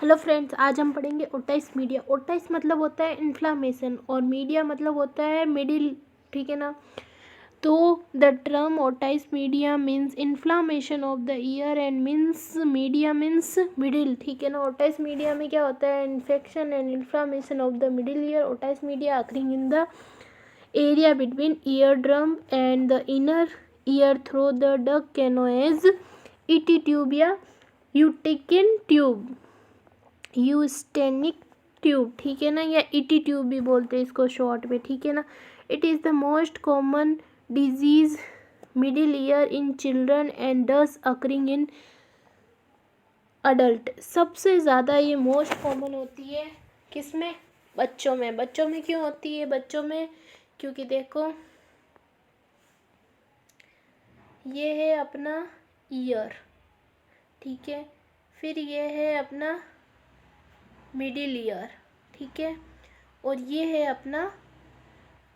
Hello friends, आज हम पढ़ेंगे ओटाइस मीडिया। ओटाइस मतलब होता है इन्फ्लामेशन और मीडिया मतलब होता है मिडिल, ठीक है ना। तो the term otitis media means inflammation of the ear and means media means middle, ठीक है ना। ओटाइस मीडिया में क्या होता है, infection and inflammation of the middle ear. Otitis media occurring in the area between ear drum and the inner ear through the duct कैनोएज ET tube या Eustachian tube, यूस्टेनिक tube, ठीक है ना, या ईटी ट्यूब भी बोलते हैं इसको शॉर्ट में, ठीक है ना। It is the most common disease middle year in children and does occurring in adult. सबसे ज़्यादा ये मोस्ट कॉमन होती है किसमें, बच्चों में। बच्चों में क्यों होती है, बच्चों में क्योंकि देखो ये है अपना ईयर, ठीक है, फिर ये है अपना मिडिल ईयर, ठीक है, और ये है अपना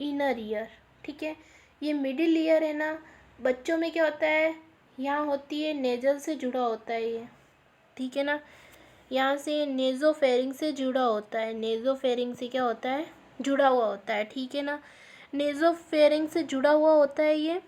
इनर ईयर, ठीक है। ये मिडिल ईयर है ना, बच्चों में क्या होता है, यहाँ होती है नेजल से जुड़ा होता है ये, ठीक है ना। यहाँ से नेज़ोफेरिंग से जुड़ा होता है, नेज़ोफेरिंग से क्या होता है, जुड़ा हुआ होता है, ठीक है ना। नेज़ोफेरिंग से जुड़ा हुआ होता है ये,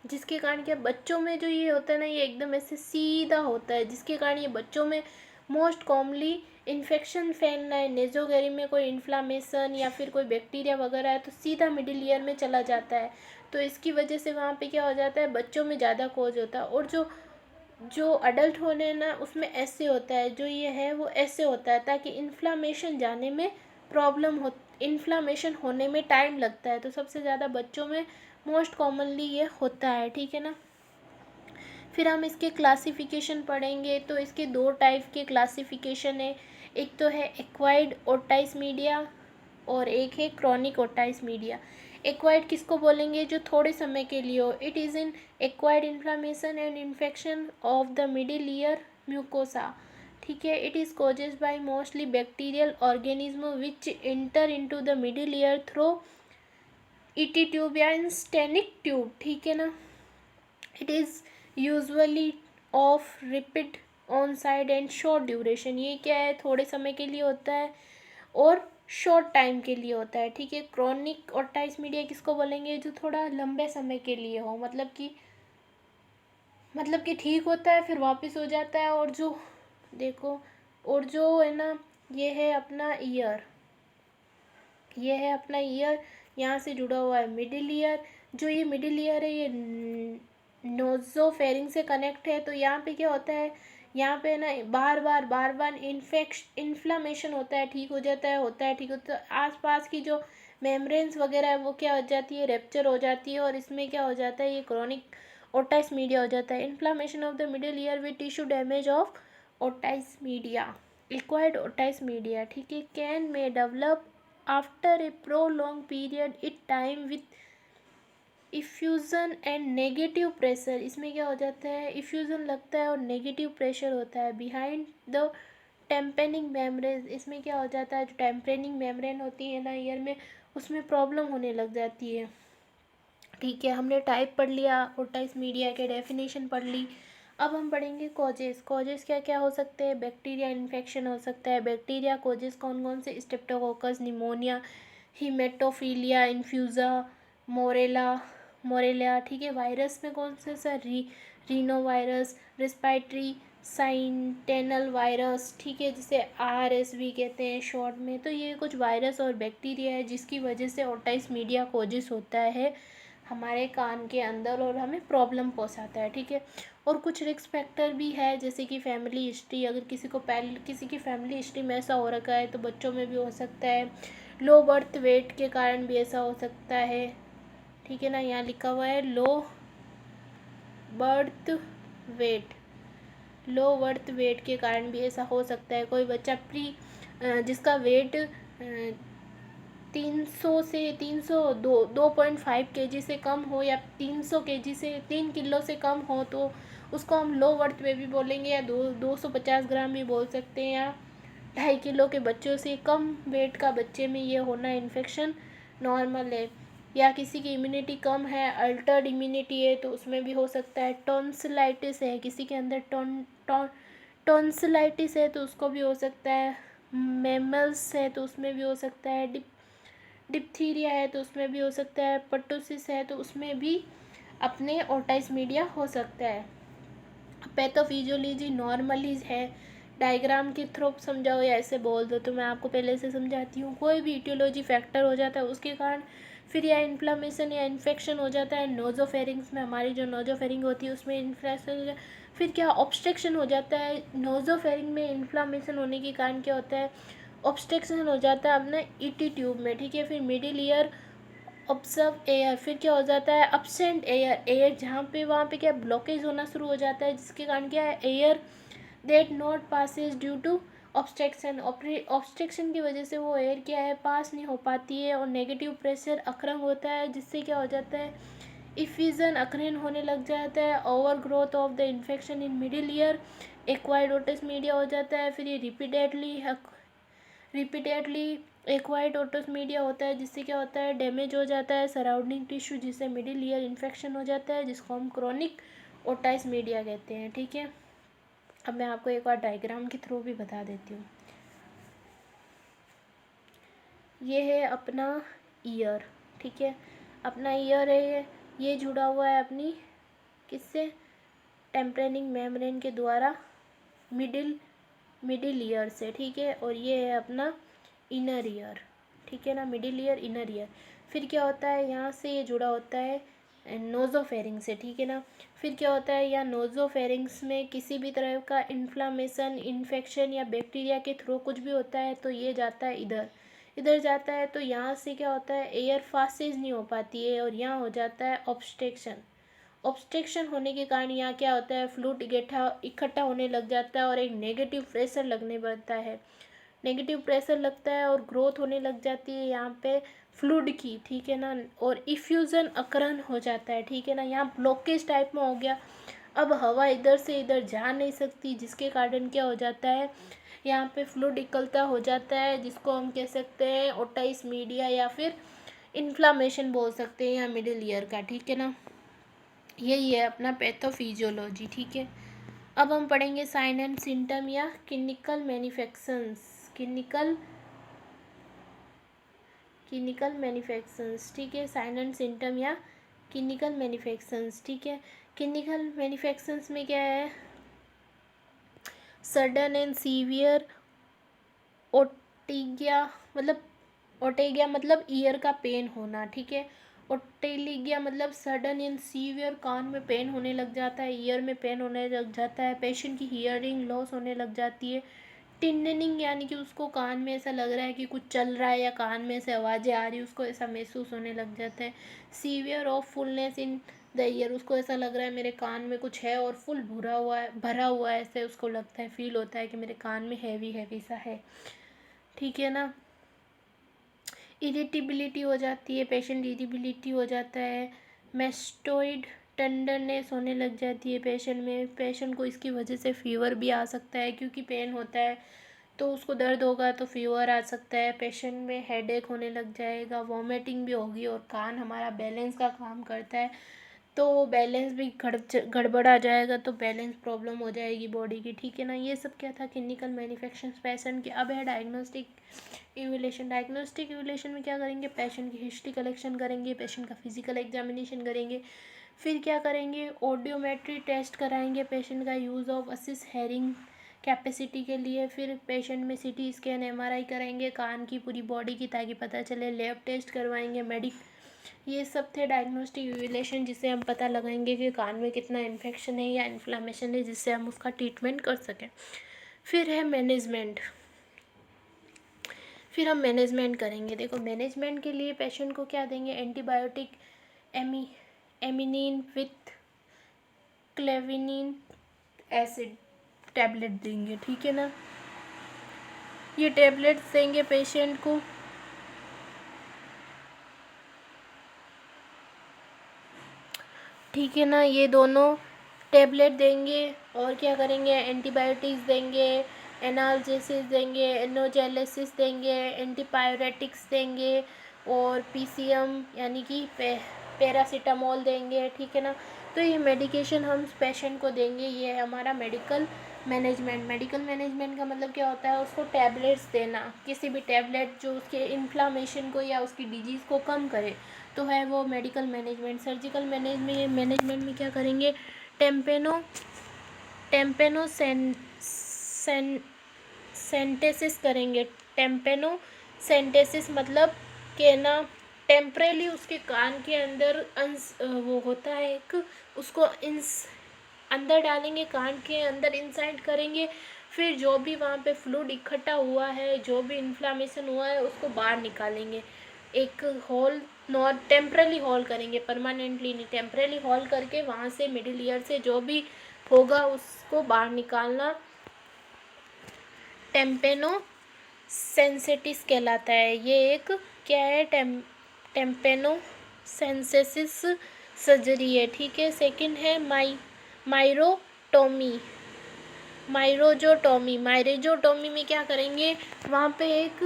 जिसके कारण क्या बच्चों में जो ये होता है ना, ये एकदम ऐसे सीधा होता है, जिसके कारण ये बच्चों में मोस्ट कॉमनली इन्फेक्शन फैलना है, नेज़ोगेरी में कोई इन्फ्लामेशन या फिर कोई बैक्टीरिया वगैरह है तो सीधा मिडिल ईयर में चला जाता है। तो इसकी वजह से वहाँ पे क्या हो जाता है, बच्चों में ज़्यादा कोज होता है। और जो जो अडल्ट होने ना उसमें ऐसे होता है, जो ये है वो ऐसे होता है, ताकि इन्फ्लामेशन जाने में प्रॉब्लम हो, इन्फ्लामेशन होने में टाइम लगता है। तो सबसे ज़्यादा बच्चों में मोस्ट कॉमनली ये होता है, ठीक है ना। फिर हम इसके क्लासिफिकेशन पढ़ेंगे। तो इसके दो टाइप के क्लासिफिकेशन है, एक तो है एक्वायर्ड ओटाइस मीडिया और एक है क्रॉनिक ओटाइस मीडिया। एक्वायर्ड किसको बोलेंगे, जो थोड़े समय के लिए हो। It is in acquired inflammation and infection of the middle year mucosa, ठीक है। It is causes bye mostly bacterial organism which inter into the middle year through ET tube या स्टेनिक ट्यूब, ठीक है ना। It is usually of repeat on side and short duration. ये क्या है, थोड़े समय के लिए होता है और शॉर्ट टाइम के लिए होता है, ठीक है। क्रॉनिक ओटाइस मीडिया किसको बोलेंगे, जो थोड़ा लंबे समय के लिए हो, मतलब कि ठीक होता है फिर वापस हो जाता है। और जो देखो, और जो है ना, ये है अपना ईयर, ये है अपना ईयर, यहाँ से जुड़ा हुआ है मिडिल ईयर। जो ये मिडिल ईयर है ये नोज़ोफेरिंग से कनेक्ट है। तो यहाँ पे क्या होता है, यहाँ पे ना बार बार इन्फ्लामेशन होता है, ठीक हो जाता है, होता है, ठीक होता है। आसपास की जो मेम्ब्रेन्स वगैरह है वो क्या हो जाती है, रेप्चर हो जाती है, और इसमें क्या हो जाता है, ये क्रॉनिक ओटाइस मीडिया हो जाता है। Inflammation of the middle ear with tissue damage of otitis media, acquired otitis media, ठीक है, can may develop after a prolong period it time with effusion and negative pressure. इसमें क्या हो जाता है, इफ्यूज़न लगता है और नेगेटिव प्रेशर होता है बिहाइंड द टेम्पेनिंग मेम्ब्रेन। इसमें क्या हो जाता है, जो टेम्पेनिंग मेम्ब्रेन होती है ना ईयर में, उसमें प्रॉब्लम होने लग जाती है, ठीक है। हमने टाइप पढ़ लिया, ओटाइस मीडिया के डेफिनेशन पढ़ ली। अब हम पढ़ेंगे कॉजेस। कॉजेस क्या क्या हो सकते हैं, बैक्टीरिया इन्फेक्शन हो सकता है। बैक्टीरिया कॉजेस कौन कौन से, स्टेप्टोकोकस, निमोनिया, हीमेटोफीलिया इन्फ्यूज़ा, मोरेला मोरेलिया, ठीक है। वायरस में कौन से sir, rhino virus, respiratory syncytial virus, ठीक है, जिसे RSV कहते हैं शॉर्ट में। तो ये कुछ वायरस और बैक्टीरिया है जिसकी वजह से ओटाइस मीडिया कॉजेस होता है हमारे कान के अंदर और हमें प्रॉब्लम पहुंचाता है, ठीक है। और कुछ रिस्क फैक्टर भी है, जैसे कि फैमिली हिस्ट्री। अगर किसी को पहले किसी की फैमिली हिस्ट्री में ऐसा हो रखा है तो बच्चों में भी हो सकता है। लो बर्थ वेट के कारण भी ऐसा हो सकता है, ठीक है ना। यहाँ लिखा हुआ है low birth weight, low birth weight के कारण भी ऐसा हो सकता है। कोई बच्चा जिसका वेट 300 से 2.5 kg से कम हो, या 300 kg से 3 किलो से कम हो, तो उसको हम लो बर्थ बेबी बोलेंगे, या 250 ग्राम भी बोल सकते हैं, या 2.5 किलो के बच्चों से कम वेट का बच्चे में ये होना इन्फेक्शन नॉर्मल है। या किसी की इम्यूनिटी कम है, अल्टर्ड इम्यूनिटी है, तो उसमें भी हो सकता है। टॉन्सिलाइटिस है, किसी के अंदर टॉन्सिलाइटिस है तो उसको भी हो सकता है, मेमल्स है तो उसमें भी हो सकता है, डिप्थीरिया है तो उसमें भी हो सकता है, पर्टुसिस है तो उसमें भी अपने ओटाइस मीडिया हो सकता है। पैथोफिजियोलॉजी नॉर्मली है, डायग्राम के थ्रू समझाओ या ऐसे बोल दो तो मैं आपको पहले से समझाती हूँ। कोई भी इटियोलॉजी फैक्टर हो जाता है उसके कारण फिर या इन्फ्लामेशन या इन्फेक्शन हो जाता है। नोजोफेरिंग्स में हमारी जो नोजोफेरिंग होती है उसमें इन्फ्लेशन हो जाता है, फिर क्या ऑब्स्ट्रक्शन हो जाता है। नोजोफेरिंग में इन्फ्लामेशन होने के कारण क्या होता है, ऑब्स्ट्रक्शन हो जाता है अपना ईटी ट्यूब में, ठीक है। फिर मिडिल ईयर ऑब्जर्व एयर, फिर क्या हो जाता है अपसेंट एयर, एयर जहाँ पे वहाँ पे क्या ब्लॉकेज होना शुरू हो जाता है, जिसके कारण क्या है air that not passes due to obstruction, obstruction की वजह से वो एयर क्या है पास नहीं हो पाती है। और नेगेटिव प्रेशर अक्रंग होता है जिससे क्या हो जाता है इफ्यूजन अक्रन होने लग जाता है। Over growth of the infection in middle ear, acquired Otis media हो जाता है। फिर ये रिपीटेडली एक्वायर्ड ओटिस मीडिया होता है जिससे क्या होता है डैमेज हो जाता है सराउंडिंग टिश्यू, जिससे मिडिल ईयर इन्फेक्शन हो जाता है, जिसको हम क्रोनिक ओटाइस मीडिया कहते हैं, ठीक है। अब मैं आपको एक बार डायग्राम के थ्रू भी बता देती हूँ। ये है अपना ईयर, ठीक है, अपना ईयर है, ये जुड़ा हुआ है अपनी किससे, टेम्परेनिंग मेम्ब्रेन के द्वारा मिडिल ईयर से, ठीक है। और ये है अपना इनर ईयर, ठीक है ना, मिडिल ईयर इनर ईयर। फिर क्या होता है यहाँ से ये जुड़ा होता है नोजोफेरिंग्स से, ठीक है ना। फिर क्या होता है या नोजोफेरिंग्स में किसी भी तरह का इन्फ्लामेशन, इन्फेक्शन या बैक्टीरिया के थ्रू कुछ भी होता है तो ये जाता है इधर जाता है, तो यहाँ से क्या होता है एयर पासेज नहीं हो पाती है और यहाँ हो जाता है ऑब्स्ट्रक्शन होने के कारण यहाँ क्या होता है फ्लूइड इकट्ठा होने लग जाता है और एक नेगेटिव प्रेशर लगने पड़ता है, नेगेटिव प्रेशर लगता है और ग्रोथ होने लग जाती है यहाँ पे फ्लूइड की, ठीक है ना। और इफ्यूज़न अकरन हो जाता है, ठीक है ना, यहाँ ब्लॉकेज टाइप में हो गया। अब हवा इधर से इधर जा नहीं सकती जिसके कारण क्या हो जाता है यहाँ पे फ्लूइड इकट्ठा हो जाता है, जिसको हम कह सकते हैं ओटाइस मीडिया या फिर इन्फ्लामेशन बोल सकते हैं या मिडिल ईयर का, ठीक है ना। यही है अपना पैथोफिजियोलॉजी, ठीक है। अब हम पढ़ेंगे साइन एंड सिम्टम या क्लिनिकल मैनिफेक्शंस, ठीक है। साइन एंड सिम्टम या क्लिनिकल मैनिफेक्शंस, ठीक है। क्लिनिकल मैनिफेक्शंस में क्या है, सडन एंड सीवियर ओटिगिया मतलब ईयर का पेन होना, ठीक है। ओटेलिगिया मतलब सडन एंड सीवियर कान में पेन होने लग जाता है, ईयर में पेन होने लग जाता है, पेशेंट की हियरिंग लॉस होने लग जाती है। टिननिंग यानी कि उसको कान में ऐसा लग रहा है कि कुछ चल रहा है या कान में से आवाज़ें आ रही, उसको ऐसा महसूस होने लग जाता है। Severe of fullness in the year, उसको ऐसा लग रहा है मेरे कान में कुछ है और फुल भरा हुआ है, ऐसे उसको लगता है, फील होता है कि मेरे कान में हैवी सा है, ठीक है ना। इरिटेबिलिटी हो जाती है, पेशेंट इरिटेबिलिटी हो जाता है। मेस्टोइड टेंडरनेस होने लग जाती है पेशेंट में, पेशेंट को इसकी वजह से फीवर भी आ सकता है, क्योंकि पेन होता है तो उसको दर्द होगा तो फीवर आ सकता है। पेशेंट में हेडेक होने लग जाएगा, वॉमिटिंग भी होगी। और कान हमारा बैलेंस का काम करता है, तो बैलेंस भी गड़बड़ा जाएगा, तो बैलेंस प्रॉब्लम हो जाएगी बॉडी की, ठीक है ना। ये सब क्या था क्लिनिकल मैनिफेक्शंस पेशेंट के। अब है डायग्नोस्टिक इवैल्यूएशन में क्या करेंगे, पेशेंट की हिस्ट्री कलेक्शन करेंगे, पेशेंट का फिजिकल एग्जामिनेशन करेंगे, फिर क्या करेंगे ऑडियोमेट्री टेस्ट कराएंगे पेशेंट का use of assist hearing capacity के लिए। फिर पेशेंट में सीटी स्कैन एमआरआई कराएंगे कान की पूरी बॉडी की, ताकि पता चले। लैब टेस्ट करवाएंगे ये सब थे डायग्नोस्टिक इवैल्यूएशन, जिससे हम पता लगाएंगे कि कान में कितना इन्फेक्शन है या इन्फ्लामेशन है, जिससे हम उसका ट्रीटमेंट कर सकें। फिर है मैनेजमेंट, फिर हम मैनेजमेंट करेंगे। देखो मैनेजमेंट के लिए पेशेंट को क्या देंगे, एंटीबायोटिक एमिनिन विथ क्लेविनिन एसिड टैबलेट देंगे, ठीक है ना। ये टैबलेट्स देंगे पेशेंट को, ठीक है ना, ये दोनों टैबलेट देंगे। और क्या करेंगे, एंटीबायोटिक्स देंगे, एनाल्जेसिस देंगे, एनोजेलिसिस देंगे, एंटीपायरेटिक्स देंगे और पीसीएम यानी कि पैरासीटामोल देंगे, ठीक है ना। तो ये मेडिकेशन हम पेशेंट को देंगे, ये है हमारा मेडिकल मैनेजमेंट, मेडिकल मैनेजमेंट का मतलब क्या होता है, उसको टैबलेट्स देना, किसी भी टैबलेट जो उसके इन्फ्लामेशन को या उसकी डिजीज़ को कम करे, तो है वो मेडिकल मैनेजमेंट। सर्जिकल मैनेजमेंट में क्या करेंगे, टेम्पेनो सेंटेसिस करेंगे। टेम्पेनो सेंटेसिस मतलब कि ना टेम्परेली उसके कान के अंदर वो होता है एक, उसको अंदर डालेंगे, कान के अंदर इंसाइड करेंगे, फिर जो भी वहाँ पे फ्लूइड इकट्ठा हुआ है, जो भी इन्फ्लामेशन हुआ है, उसको बाहर निकालेंगे। एक होल नॉट टेम्परली होल करेंगे, परमानेंटली नहीं, टेम्परली होल करके वहाँ से मिडिल ईयर से जो भी होगा उसको बाहर निकालना टेम्पेनो सेंसेटिस कहलाता है। ये एक क्या है, टेम्पेनो सेंसेसिस सर्जरी है, ठीक है। सेकंड है माइरोटोमी। माइरोजोटोमी में क्या करेंगे, वहाँ पे एक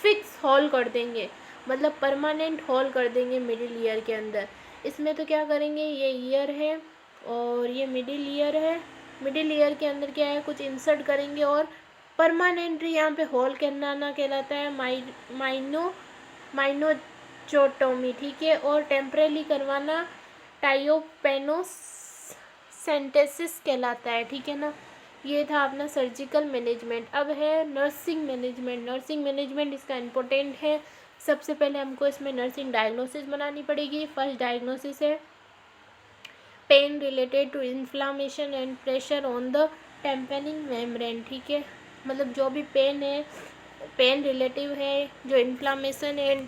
फिक्स होल कर देंगे, मतलब परमानेंट होल कर देंगे मिडिल ईयर के अंदर। इसमें तो क्या करेंगे, ये ईयर है और ये मिडिल ईयर है, मिडिल ईयर के अंदर क्या है, कुछ इंसर्ट करेंगे और परमानेंटली यहाँ पे होल करना कहलाता है माइनोजोटोमी, ठीक है। और टेम्परेली करवाना टाइम्पेनोसेंटेसिस कहलाता है, ठीक है ना। ये था अपना सर्जिकल मैनेजमेंट। अब है नर्सिंग मैनेजमेंट इसका इम्पोर्टेंट है। सबसे पहले हमको इसमें नर्सिंग डायग्नोसिस बनानी पड़ेगी। फर्स्ट डायग्नोसिस है pain related to inflammation and pressure on the tympanic membrane, ठीक है। मतलब जो भी पेन है, पेन रिलेटिव है, जो इन्फ्लामेशन है